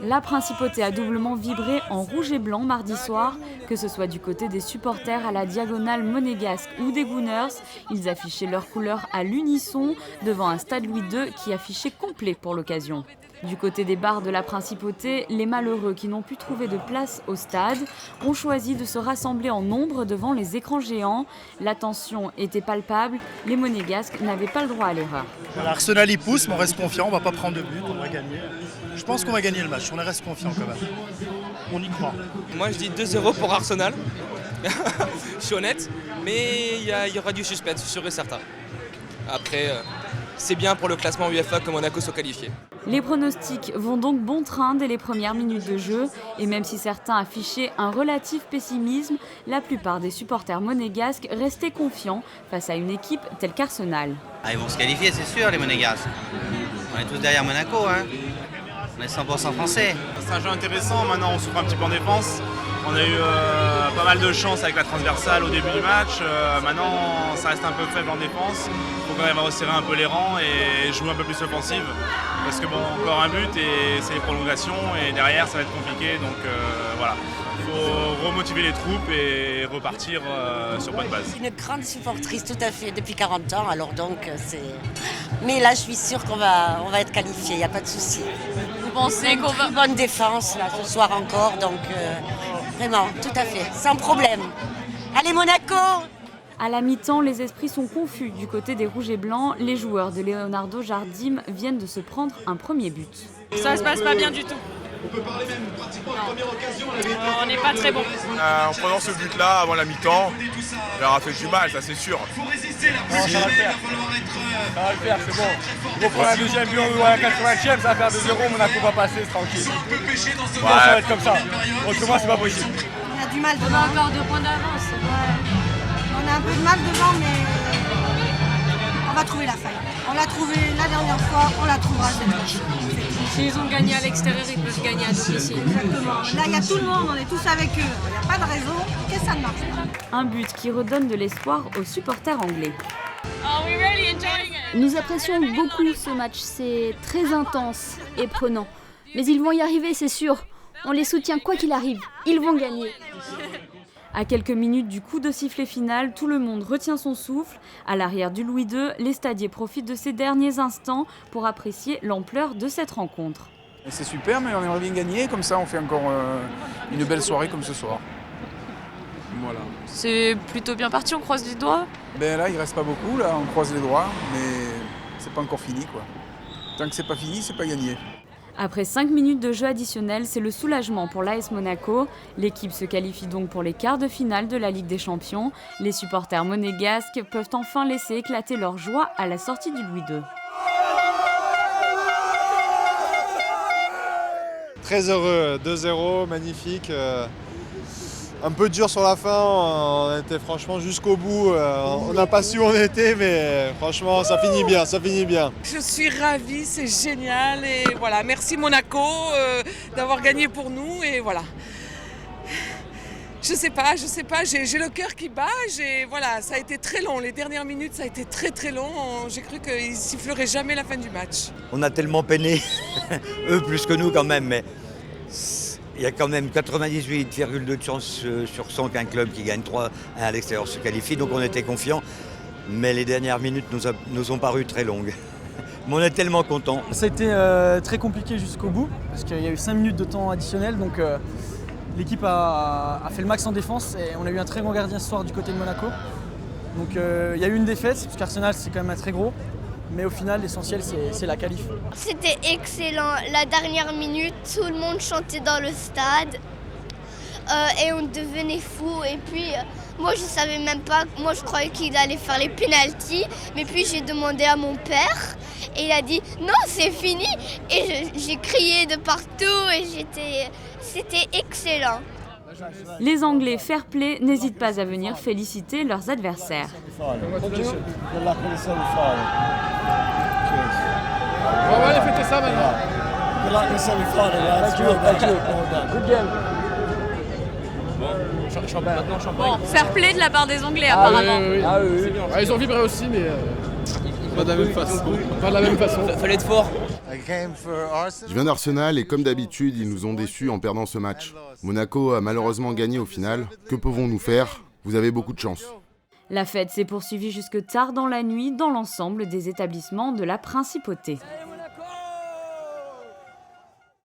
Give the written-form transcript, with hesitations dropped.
La Principauté a doublement vibré en rouge et blanc mardi soir, que ce soit du côté des supporters à la Diagonale monégasque ou des Gunners. Ils affichaient leurs couleurs à l'unisson devant un stade Louis II qui affichait complet pour l'occasion. Du côté des bars de la Principauté, les malheureux qui n'ont pu trouver de place au stade ont choisi de se rassembler en nombre devant les écrans géants. La tension était palpable, les monégasques n'avaient pas le droit à l'erreur. Arsenal y pousse, mais on reste confiant, on ne va pas prendre de but, on va gagner. Je pense qu'on va gagner le match, on reste confiant quand même. On y croit. Moi je dis 2-0 pour Arsenal, je suis honnête, mais il y aura du suspense, sûr et certain. Après, c'est bien pour le classement UEFA que Monaco soit qualifié. Les pronostics vont donc bon train dès les premières minutes de jeu et même si certains affichaient un relatif pessimisme, la plupart des supporters monégasques restaient confiants face à une équipe telle qu'Arsenal. Ils vont se qualifier, c'est sûr, les monégasques. On est tous derrière Monaco, hein. On est 100% français. C'est un jeu intéressant, maintenant on souffre un petit peu en défense. On a eu pas mal de chance avec la transversale au début du match. Maintenant ça reste un peu faible en défense. Il faut quand même resserrer un peu les rangs et jouer un peu plus offensive. Parce que bon, encore un but et c'est les prolongations et derrière ça va être compliqué. Donc voilà, il faut remotiver les troupes et repartir sur bonne base. Une grande supportrice tout à fait depuis 40 ans, alors donc c'est... Mais là je suis sûre qu'on va être qualifié, il n'y a pas de souci. Vous pensez qu'on va... Une bonne défense là ce soir encore, donc vraiment, tout à fait, sans problème. Allez Monaco! À la mi-temps, les esprits sont confus. Du côté des Rouges et Blancs, les joueurs de Leonardo Jardim viennent de se prendre un premier but. Ça se passe pas bien du tout. On peut parler même pratiquement de la première occasion. On n'est pas très bon. En prenant ce but-là avant la mi-temps, il leur a fait du mal, ça c'est sûr. Faut résister la Non, ça va le faire. Ça va le faire, c'est bon. Il faut prendre un deuxième but à la 80e, ça va faire 2-0, Monaco va passer, c'est tranquille. Ça va être comme ça. Autrement, c'est pas possible. On a du mal On devant. a encore 2 points d'avance. On a un peu de mal devant, mais on va trouver la faille. On l'a trouvé la dernière fois, on la trouvera cette fois. S'ils ont gagné à l'extérieur, ils peuvent gagner à domicile. Exactement. Là, il y a tout le monde, on est tous avec eux. Il n'y a pas de raison que ça ne marche pas. Un but qui redonne de l'espoir aux supporters anglais. Are we really enjoying it? Nous apprécions beaucoup ce match, c'est très intense et prenant. Mais ils vont y arriver, c'est sûr. On les soutient quoi qu'il arrive, ils vont gagner. À quelques minutes du coup de sifflet final, tout le monde retient son souffle. À l'arrière du Louis II, les stadiers profitent de ces derniers instants pour apprécier l'ampleur de cette rencontre. C'est super, mais on aimerait bien gagner, comme ça on fait encore une belle soirée comme ce soir. Voilà. C'est plutôt bien parti, on croise les doigts. Ben là, il reste pas beaucoup, là, on croise les doigts, mais c'est pas encore fini, quoi. Tant que c'est pas fini, c'est pas gagné. Après 5 minutes de jeu additionnel, c'est le soulagement pour l'AS Monaco. L'équipe se qualifie donc pour les quarts de finale de la Ligue des Champions. Les supporters monégasques peuvent enfin laisser éclater leur joie à la sortie du Louis II. Très heureux, 2-0, magnifique. Un peu dur sur la fin, on était franchement jusqu'au bout. On n'a pas su où on était, mais franchement, ça finit bien, ça finit bien. Je suis ravie, c'est génial et voilà, merci Monaco d'avoir gagné pour nous et voilà. Je sais pas, j'ai le cœur qui bat, voilà, ça a été très long, les dernières minutes ça a été très long, j'ai cru qu'ils siffleraient jamais la fin du match. On a tellement peiné, eux plus que nous quand même, mais il y a quand même 98,2 de chance sur 100 qu'un club qui gagne 3-1 à l'extérieur se qualifie, donc on était confiants, mais les dernières minutes nous ont paru très longues. Mais on est tellement contents. Ça a été très compliqué jusqu'au bout, parce qu'il y a eu 5 minutes de temps additionnel, donc l'équipe a fait le max en défense et on a eu un très grand gardien ce soir du côté de Monaco. Donc il y a eu une défaite, parce qu'Arsenal c'est quand même un très gros, mais au final l'essentiel c'est la qualif. C'était excellent, la dernière minute, tout le monde chantait dans le stade et on devenait fou. Et puis moi je savais même pas, moi je croyais qu'il allait faire les pénaltys, mais puis j'ai demandé à mon père et il a dit non c'est fini et j'ai crié de partout et c'était excellent. Les Anglais fair play n'hésitent pas à venir féliciter leurs adversaires. On va aller fêter ça maintenant. Bon, fair play de la part des Anglais apparemment. Ah oui. Ils ont vibré aussi, mais Pas de la même façon. Pas de la même façon. Fallait être fort. Je viens d'Arsenal et comme d'habitude, ils nous ont déçus en perdant ce match. Monaco a malheureusement gagné au final. Que pouvons-nous faire ? Vous avez beaucoup de chance. La fête s'est poursuivie jusque tard dans la nuit dans l'ensemble des établissements de la Principauté.